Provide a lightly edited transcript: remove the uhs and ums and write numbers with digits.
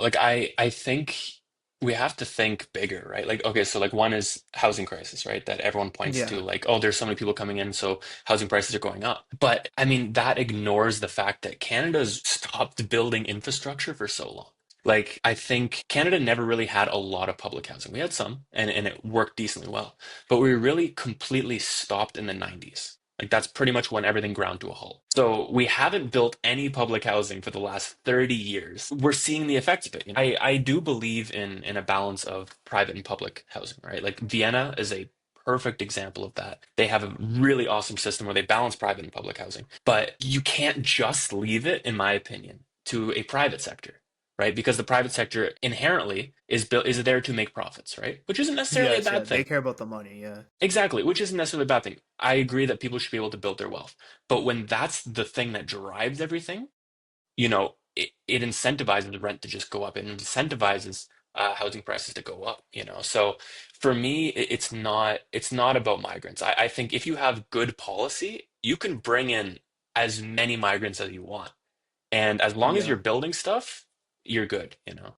Like I think we have to think bigger, right? Like, okay, so like one is housing crisis, right? That everyone points to, Yeah, like, oh, there's so many people coming in, so housing prices are going up. But I mean, that ignores the fact that Canada's stopped building infrastructure for so long. Like, I think Canada never really had a lot of public housing. We had some, and it worked decently well. But we really completely stopped in the 90s. Like that's pretty much when everything ground to a halt. So we haven't built any public housing for the last 30 years. We're seeing the effects of it. You know, I do believe in a balance of private and public housing, right? Like Vienna is a perfect example of that. They have a really awesome system where they balance private and public housing. But you can't just leave it, in my opinion, to a private sector, right? Because the private sector inherently is there to make profits, right? Which isn't necessarily a yes, yeah. bad They thing. care about the money. Yeah, Exactly, which isn't necessarily a bad thing. I agree that people should be able to build their wealth. But when that's the thing that drives everything, it incentivizes rent to just go up. It incentivizes housing prices to go up, you know. So for me, it's not about migrants. I think if you have good policy, you can bring in as many migrants as you want. And as long as you're yeah. building stuff, you're good, you know.